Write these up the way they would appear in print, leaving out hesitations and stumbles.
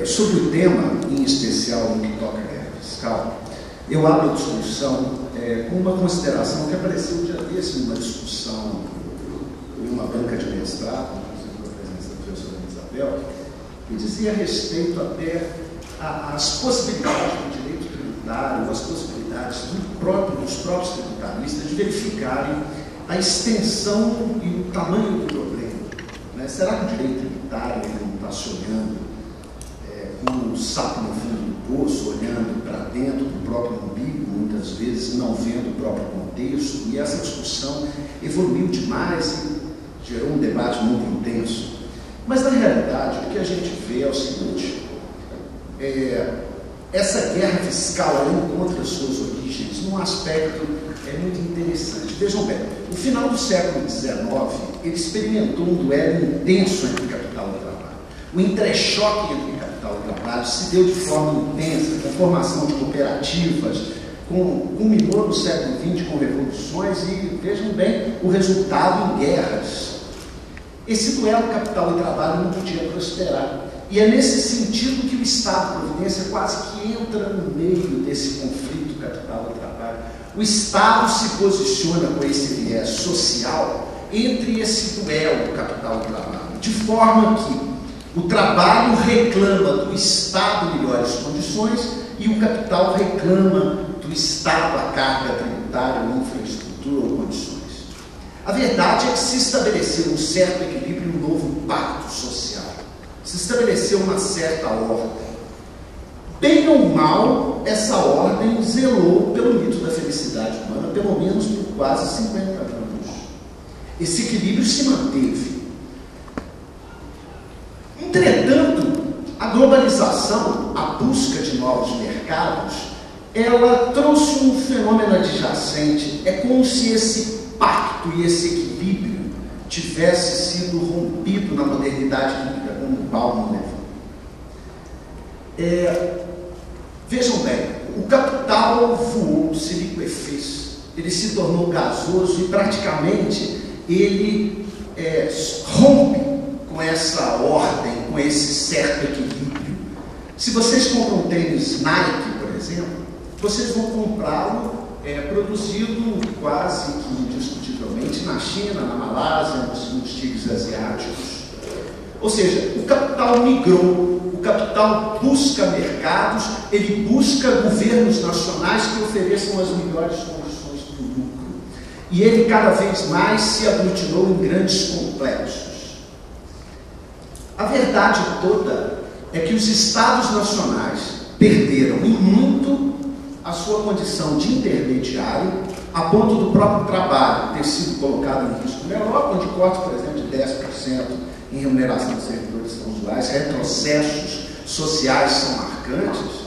Sobre o tema, em especial no que toca à guerra fiscal, eu abro a discussão com uma consideração que apareceu um dia desse numa discussão em uma banca de mestrado, inclusive com a presença da professora Isabel, que dizia a respeito até às possibilidades do direito tributário, as possibilidades dos próprios tributaristas de verificarem a extensão e o tamanho do problema. Né? Será que o direito tributário ele não está se olhando com um sapo no fundo do poço, olhando para dentro do próprio umbigo, muitas vezes não vendo o próprio contexto, e essa discussão evoluiu demais e gerou um debate muito intenso. Mas, na realidade, o que a gente vê é o seguinte: essa guerra fiscal ela encontra suas origens num aspecto muito interessante. Vejam bem, no final do século XIX, ele experimentou um duelo intenso entre capital e trabalho. O entrechoque entre capital e trabalho se deu de forma intensa, com a formação de cooperativas, culminou no século XX com revoluções e, vejam bem, o resultado em guerras. Esse duelo capital e trabalho não podia prosperar. E é nesse sentido que o Estado-providência quase que entra no meio desse conflito capital e trabalho. O Estado se posiciona com esse viés social entre esse duelo capital e trabalho, de forma que o trabalho reclama do Estado melhores condições e o capital reclama do Estado a carga tributária, infraestrutura ou condições. A verdade é que se estabeleceu um certo equilíbrio e um novo pacto social. Se estabeleceu uma certa ordem. Bem ou mal, essa ordem zelou pelo mito da felicidade humana, pelo menos por quase 50 anos. Esse equilíbrio se manteve. Entretanto, a globalização, a busca de novos mercados, ela trouxe um fenômeno adjacente. É como se esse pacto e esse equilíbrio tivesse sido rompido na modernidade líquida, como Bauman levou. Vejam bem, o capital voou, se liquefez, ele se tornou gasoso e praticamente ele rompe com essa ordem, com esse certo equilíbrio. Se vocês compram um tênis Nike, por exemplo, vocês vão comprá-lo produzido quase que indiscutivelmente na China, na Malásia, nos tigres asiáticos. Ou seja, o capital migrou, o capital busca mercados, ele busca governos nacionais que ofereçam as melhores condições para o lucro. E ele cada vez mais se aglutinou em grandes complexos. A verdade toda é que os Estados nacionais perderam em muito a sua condição de intermediário, a ponto do próprio trabalho ter sido colocado em risco. Na Europa, onde cortes, por exemplo, de 10% em remuneração de servidores são usuais, retrocessos sociais são marcantes.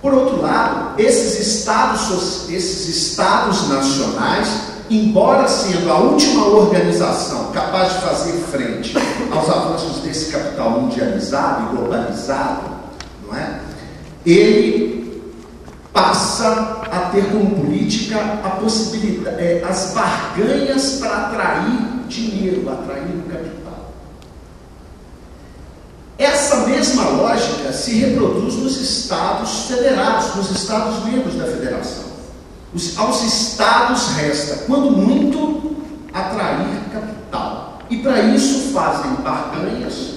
Por outro lado, esses estados nacionais, embora sendo a última organização capaz de fazer frente aos avanços desse capital mundializado e globalizado, não é? Ele passa a ter como política a possibilidade, as barganhas para atrair dinheiro, atrair o capital. Essa mesma lógica se reproduz nos Estados federados, nos Estados-membros da Federação. Aos Estados resta, quando muito, atrair capital. E para isso fazem barganhas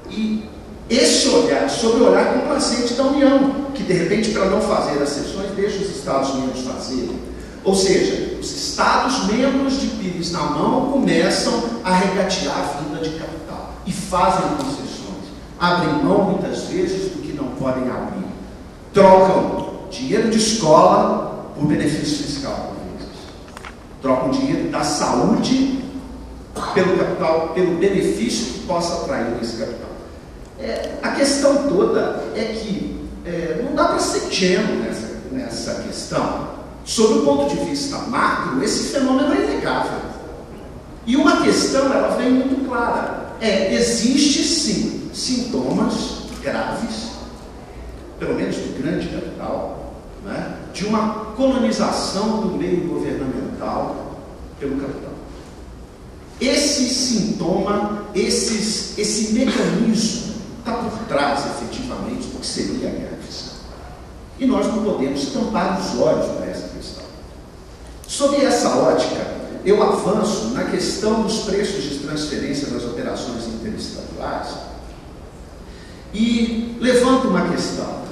e esse olhar, sobre o olhar complacente da União, que de repente, para não fazer as cessões, deixa os Estados-membros fazerem. Ou seja, os Estados-membros de pires na mão começam a regatear a vinda de capital e fazem concessões. Abrem mão, muitas vezes, do que não podem abrir. Trocam dinheiro de escola por benefício fiscal, por vezes. Trocam dinheiro da saúde pelo capital, pelo benefício que possa atrair esse capital. A questão toda é que não dá para ser ingênuo nessa questão. Sob o ponto de vista macro, esse fenômeno é inegável. E uma questão, ela vem muito clara. Existe sim sintomas graves, pelo menos do grande capital, né, de uma colonização do meio governamental pelo capital. Esse sintoma, esse mecanismo está por trás, efetivamente, do que seria a guerra fiscal. E nós não podemos tampar os olhos para essa questão. Sob essa ótica, eu avanço na questão dos preços de transferência das operações interestaduais e levanto uma questão.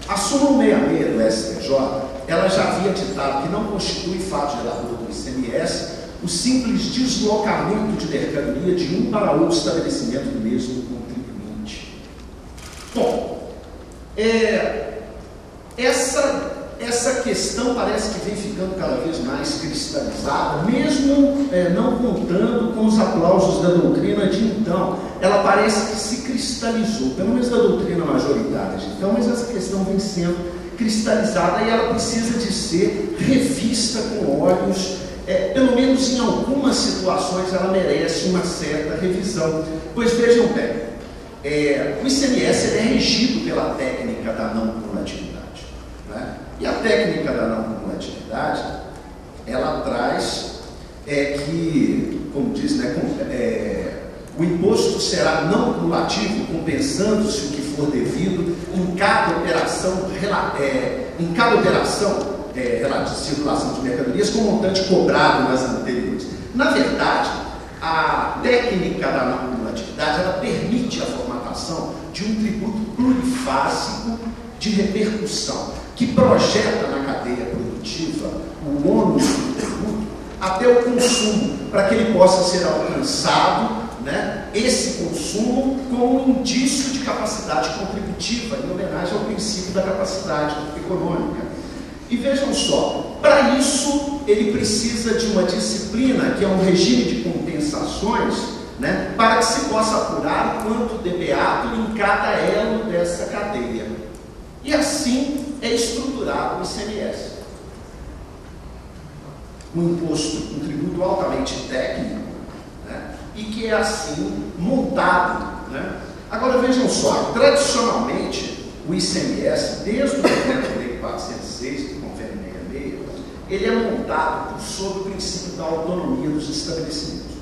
A súmula 66 do STJ, ela já havia ditado que não constitui fato gerador do ICMS o simples deslocamento de mercadoria de um para outro estabelecimento do mesmo contribuinte. Bom, essa questão parece que vem ficando cada vez mais cristalizada, mesmo não contando com os aplausos da doutrina de então. Ela parece que se cristalizou, pelo menos da doutrina majoritária de então, mas essa questão vem sendo cristalizada e ela precisa de ser revista com olhos, pelo menos em algumas situações ela merece uma certa revisão. Pois vejam bem, o ICMS é regido pela técnica da não cumulatividade, né? E a técnica da não cumulatividade, ela traz que, como diz, né, o imposto será não cumulativo, compensando-se o que for devido em cada operação de circulação de mercadorias com montante cobrado nas anteriores. Na verdade, a técnica da não cumulatividade, ela permite a formatação de um tributo plurifásico de repercussão, que projeta na cadeia produtiva o ônus do tributo até o consumo, para que ele possa ser alcançado, né, esse consumo como um indício de capacidade contributiva, em homenagem ao princípio da capacidade econômica. E vejam só, para isso ele precisa de uma disciplina, que é um regime de compensações, né, para que se possa apurar o quanto debeado em cada elo dessa cadeia. E assim é estruturado o ICMS. Um imposto, um tributo altamente técnico, né, e que é assim montado, né? Agora vejam só, tradicionalmente o ICMS, desde o Decreto-Lei 406, que confere 66, ele é montado sob o princípio da autonomia dos estabelecimentos.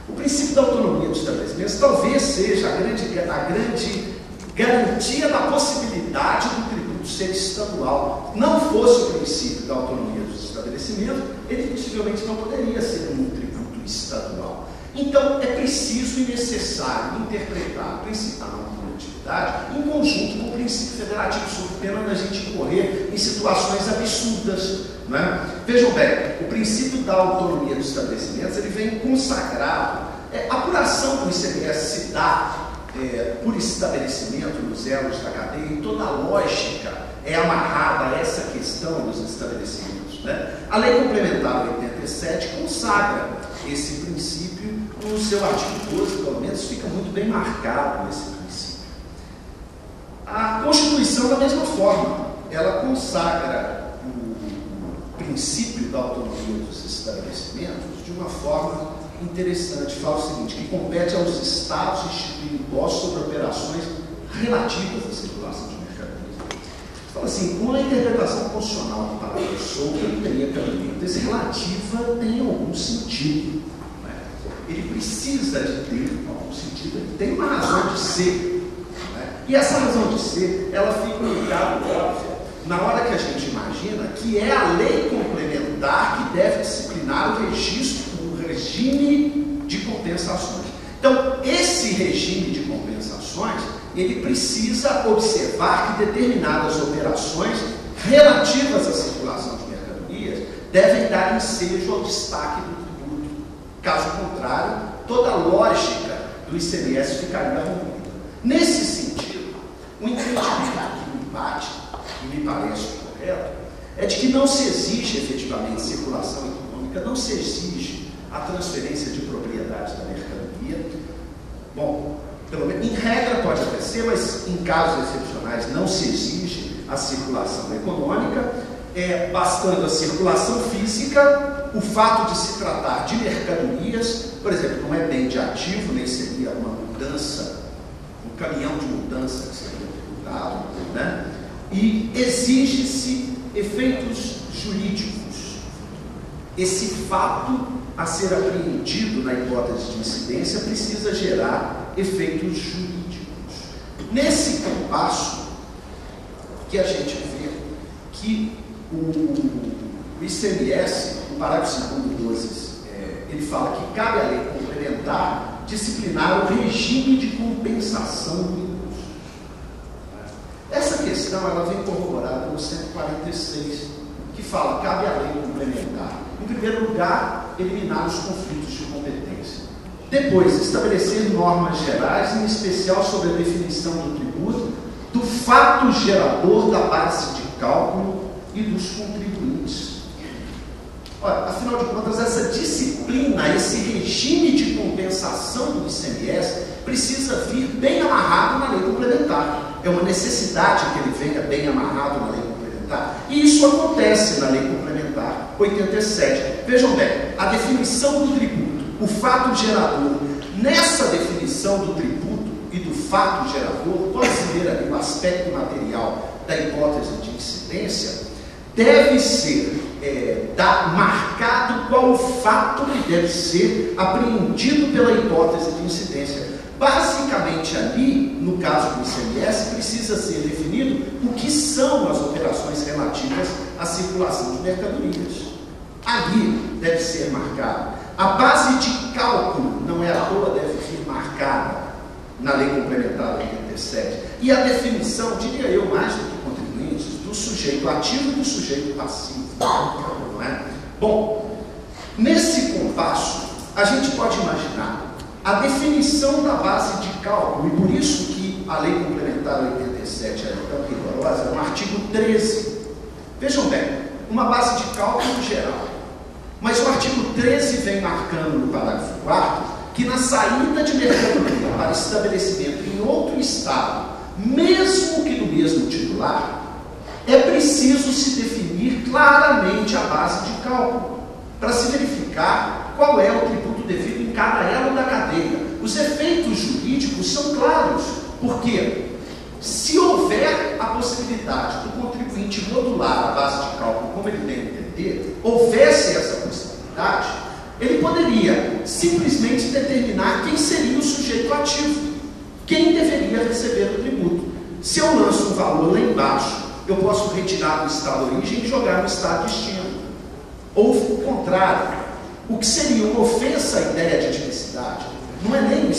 O princípio da autonomia dos estabelecimentos talvez seja a grande garantia da possibilidade do tributo ser estadual. Não fosse o princípio da autonomia dos estabelecimentos, ele possivelmente não poderia ser um tributo estadual. Então, é preciso e necessário interpretar o princípio da não cumulatividade em conjunto com o princípio federativo, sob pena da gente incorrer em situações absurdas, né? Vejam bem, o princípio da autonomia dos estabelecimentos, ele vem consagrado. A apuração do ICMS se dá por estabelecimento nos elos da cadeia, e toda a lógica é amarrada a essa questão dos estabelecimentos, né? A Lei Complementar 87 consagra esse princípio no seu artigo 12, pelo menos fica muito bem marcado esse princípio. A Constituição, da mesma forma, ela consagra o princípio da autonomia dos estabelecimentos de uma forma interessante. Fala o seguinte, que compete aos Estados instituir impostos sobre operações relativas à circulação de mercadorias. Fala assim, com a interpretação constitucional do parágrafo solto, ele teria cabimento. Esse relativa tem algum sentido, né? Ele precisa de ter algum sentido, ele tem uma razão de ser, né? E essa razão de ser, ela fica ligada, óbvia, na hora que a gente imagina que é a lei complementar que deve disciplinar o regime de compensações. Então, esse regime de compensações, ele precisa observar que determinadas operações relativas à circulação de mercadorias devem dar ensejo ao destaque do tributo. Caso contrário, toda a lógica do ICMS ficaria rompida. Nesse sentido, o entendimento que me bate, que me parece correto, é de que não se exige efetivamente circulação econômica, não se exige a transferência de propriedade da mercadoria. Bom, pelo menos em regra pode até ser, mas em casos excepcionais não se exige a circulação econômica, bastando a circulação física, o fato de se tratar de mercadorias, por exemplo, não é bem de ativo, nem seria uma mudança, um caminhão de mudança que seria tributado, né? E exige-se efeitos jurídicos. Esse fato a ser apreendido na hipótese de incidência precisa gerar efeitos jurídicos. Nesse compasso que a gente vê que o ICMS, no parágrafo 2º, 12, ele fala que cabe à lei complementar disciplinar o regime de compensação do imposto. Essa questão ela vem corroborada no 146, que fala cabe à lei complementar, em primeiro lugar, eliminar os conflitos de competência. Depois, estabelecer normas gerais, em especial sobre a definição do tributo, do fato gerador da base de cálculo e dos contribuintes. Olha, afinal de contas, essa disciplina, esse regime de compensação do ICMS precisa vir bem amarrado na lei complementar. É uma necessidade que ele venha bem amarrado na lei complementar. E isso acontece na lei complementar 87. Vejam bem, a definição do tributo, o fato gerador. Nessa definição do tributo e do fato gerador, pode-se ver ali o aspecto material da hipótese de incidência, deve ser marcado qual o fato que deve ser apreendido pela hipótese de incidência. Basicamente ali, no caso do ICMS, precisa ser definido o que são as operações relativas à circulação de mercadorias. Ali deve ser marcado. A base de cálculo, não é à toa, deve vir marcada na lei complementar 87. E a definição, diria eu, mais do que contribuintes, do sujeito ativo e do sujeito passivo. Não é? Bom, nesse compasso, a gente pode imaginar a definição da base de cálculo, e por isso que a lei complementar 87 é tão rigorosa, no artigo 13. Vejam bem, uma base de cálculo geral. Mas o artigo 13 vem marcando no parágrafo 4º que na saída de mercadoria para estabelecimento em outro estado, mesmo que do mesmo titular, é preciso se definir claramente a base de cálculo, para se verificar qual é o tributo devido em cada elo da cadeia. Os efeitos jurídicos são claros, porque se houver a possibilidade do contribuinte modular a base de cálculo como ele deve entender, houvesse essa possibilidade, ele poderia simplesmente determinar quem seria o sujeito ativo, quem deveria receber o tributo. Se eu lanço um valor lá embaixo, eu posso retirar do estado de origem e jogar no estado de destino. Ou o contrário, o que seria uma ofensa à ideia de tipicidade, não é nem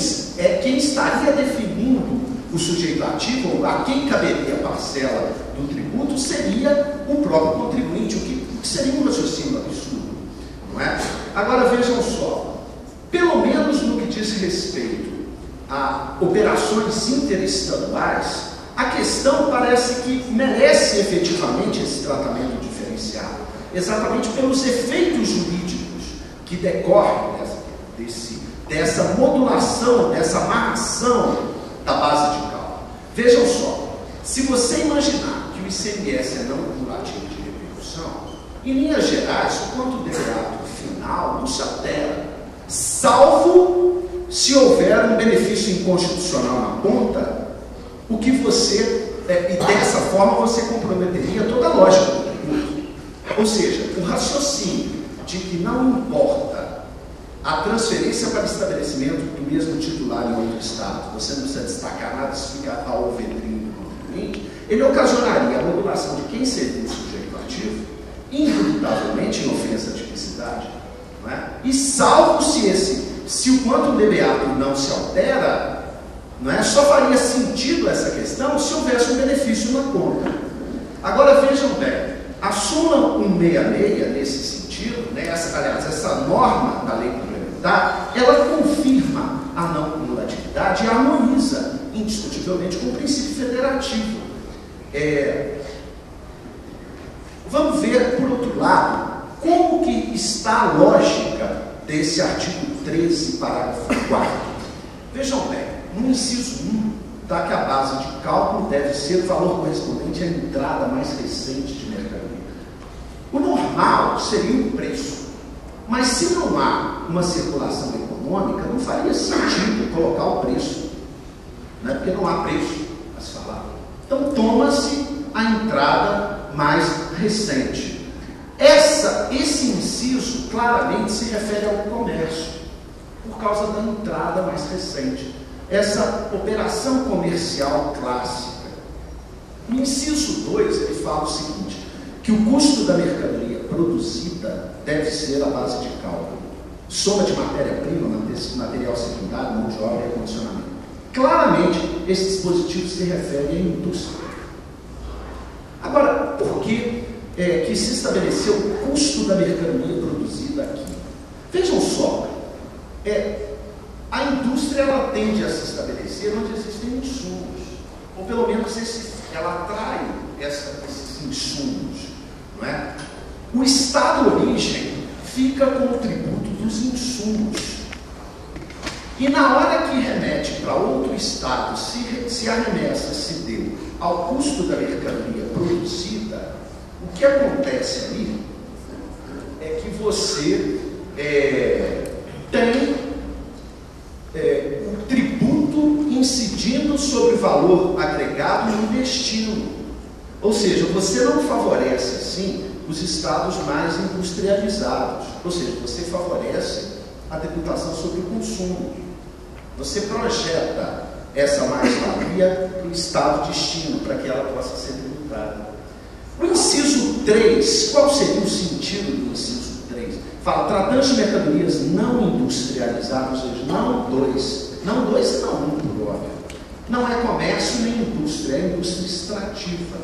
quem estaria definindo o sujeito ativo, ou a quem caberia a parcela do tributo, seria o próprio contribuinte, o que seria um raciocínio absurdo, não é? Agora vejam só, pelo menos no que diz respeito a operações interestaduais, a questão parece que merece efetivamente esse tratamento diferenciado, exatamente pelos efeitos jurídicos que decorrem dessa modulação, dessa amarração da base de cálculo. Vejam só, se você imaginar que o ICMS é não cumulativo de repercussão, em linhas gerais, o quanto derivato final não se altera, salvo se houver um benefício inconstitucional na ponta, o que você, e dessa forma você comprometeria toda a lógica do tributo. Ou seja, o raciocínio de que não importa a transferência para estabelecimento do mesmo titular em outro estado, você não precisa destacar nada, isso fica ao alvedrinho do contribuinte, ele ocasionaria a modulação de quem seria o sujeito ativo, indubitavelmente em ofensa à tipicidade, não é? E salvo se o quantum debeatur não se altera, não é? Só faria sentido essa questão se houvesse um benefício na conta. Agora vejam bem, a súmula 166, nesse sentido, né, essa norma da lei complementar, ela confirma a não cumulatividade e harmoniza indiscutivelmente com o princípio federativo. Vamos ver, por outro lado, como que está a lógica desse artigo 13, parágrafo 4º. Vejam bem, no inciso 1, está que a base de cálculo deve ser o valor correspondente à entrada mais recente de mercadoria. O normal seria o preço, mas se não há uma circulação econômica, não faria sentido colocar o preço, né? Porque não há preço a se falar. Então toma-se a entrada mais recente. Esse inciso claramente se refere ao comércio, por causa da entrada mais recente. essa operação comercial clássica. No inciso 2, ele fala o seguinte, que o custo da mercadoria produzida deve ser a base de cálculo, soma de matéria-prima, material secundário, mão de obra e acondicionamento. Claramente, esse dispositivo se refere à indústria. Agora, por que que se estabeleceu o custo da mercadoria produzida aqui? Vejam só, a indústria ela tende a se estabelecer onde existem insumos, ou pelo menos ela atrai esses insumos, não é? O estado-origem fica com o tributo dos insumos. E na hora que remete para outro estado, se a remessa se deu ao custo da mercadoria produzida, o que acontece ali é que você tem um tributo incidindo sobre o valor agregado no destino. Ou seja, você não favorece, assim, os estados mais industrializados. Ou seja, você favorece a tributação sobre o consumo. Você projeta essa mais-valia para o estado destino, para que ela possa ser tributada. O inciso 3, qual seria o sentido do inciso 3? Fala, tratando de mercadorias não industrializadas, ou seja, não dois e não um, por óbvio. Não é comércio nem indústria, é indústria extrativa.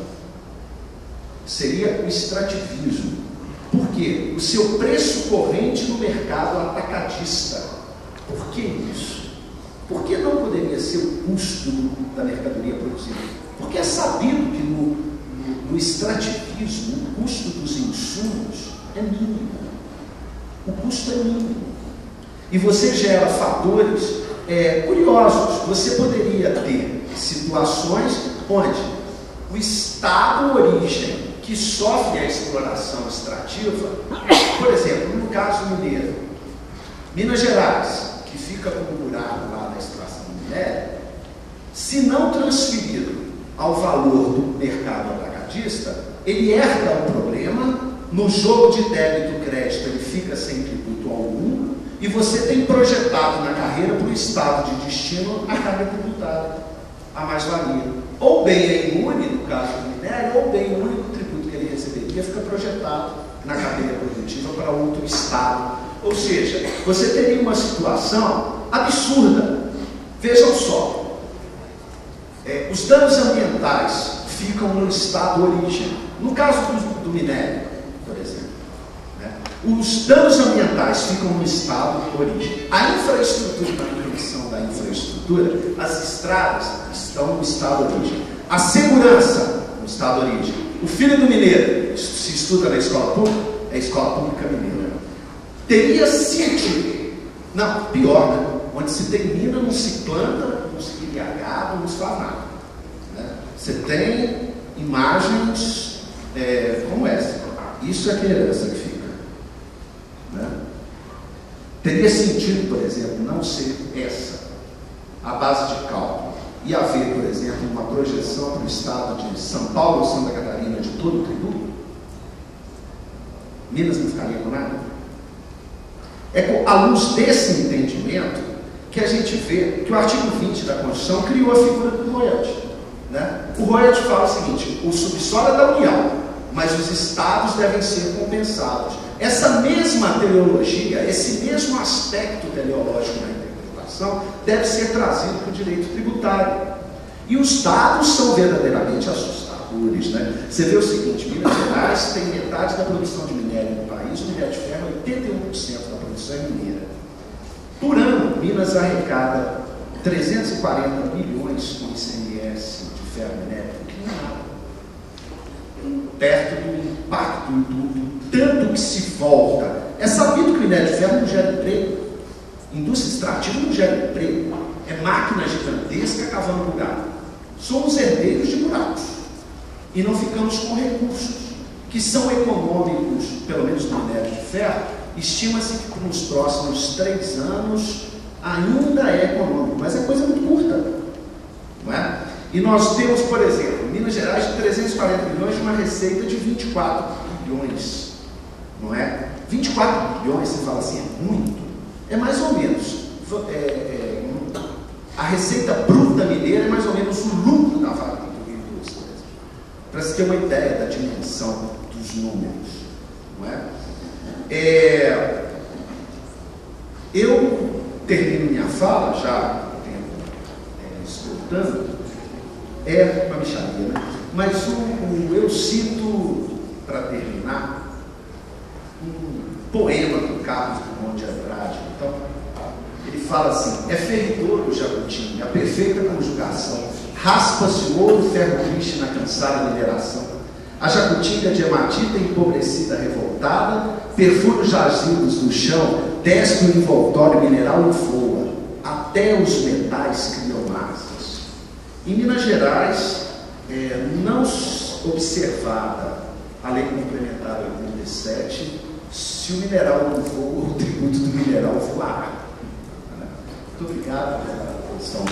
Seria o extrativismo. Por quê? O seu preço corrente no mercado atacadista. Por que isso? Por que não poderia ser o custo da mercadoria produzida? Porque é sabido que no extrativismo o custo dos insumos é mínimo. O custo é mínimo. E você gera fatores curiosos. Você poderia ter situações onde o estado-origem que sofre a exploração extrativa, por exemplo, no caso mineiro, Minas Gerais, que fica com o buraco lá da extração do minério, se não transferido ao valor do mercado atacadista, ele herda o problema, no jogo de débito e crédito ele fica sem tributo algum, e você tem projetado na carreira para o estado de destino a carga tributária, a mais-valia. Ou bem é imune, no caso do minério, ou bem o único tributo que ele receberia fica projetado na cadeia produtiva para outro estado. Ou seja, você teria uma situação absurda. Vejam só, os danos ambientais ficam no estado-origem. No caso do minério, por exemplo, né? Os danos ambientais ficam no estado-origem. A infraestrutura, a manutenção da infraestrutura, as estradas estão no estado-origem. A segurança, no estado-origem. O filho do mineiro, se estuda na escola pública, é a escola pública mineira. Teria sentido, não, pior, né? Onde se tem mina, não se planta, não se cria gado, não se faz nada. Né? Você tem imagens como essa. Isso é que herança que fica. Né? Teria sentido, por exemplo, não ser essa a base de cálculo e haver, por exemplo, uma projeção para o estado de São Paulo ou Santa Catarina de todo o tributo? Minas não ficaria com nada? É à luz desse entendimento que a gente vê que o artigo 20 da Constituição criou a figura do royalty. Né? O royalty fala o seguinte: o subsolo é da União, mas os estados devem ser compensados. Essa mesma teleologia, esse mesmo aspecto teleológico na interpretação deve ser trazido para o direito tributário. E os dados são verdadeiramente assustadores. Né? Você vê o seguinte: Minas Gerais tem metade da produção de minério no país, o minério de ferro, 81% da produção é mineira. Por ano, Minas arrecada 340 milhões com ICMS de ferro e minério, que não é nada. Perto do impacto do tanto que se volta. É sabido que o minério de ferro não gera emprego. Indústria extrativa não gera emprego. É máquina gigantesca cavando buraco. Somos herdeiros de buracos. E não ficamos com recursos que são econômicos, pelo menos no minério de ferro. Estima-se que nos próximos 3 anos ainda é econômico, mas é coisa muito curta, não é? E nós temos, por exemplo, Minas Gerais de 340 milhões de uma receita de 24 bilhões, não é? 24 bilhões, você fala assim, é muito. É mais ou menos. A A receita bruta mineira é mais ou menos o lucro da Vale do Rio Doce, para se ter uma ideia da dimensão dos números, não é? Eu termino minha fala, já escutando, uma mixaria, né? Mas eu cito, para terminar, um poema do Carlos Drummond de Andrade. Então, ele fala assim: é fervidor o jacutinga, a perfeita conjugação, raspa-se o ouro, ferro triste na cansada mineração. A jacutinga de hematita empobrecida, revoltada, perfura os jazidos no chão, desce o envoltório mineral e voa, até os metais criam masas. Em Minas Gerais, não observada a lei complementar 87, se o mineral não voa, o tributo do mineral voará. Muito obrigado pela atenção.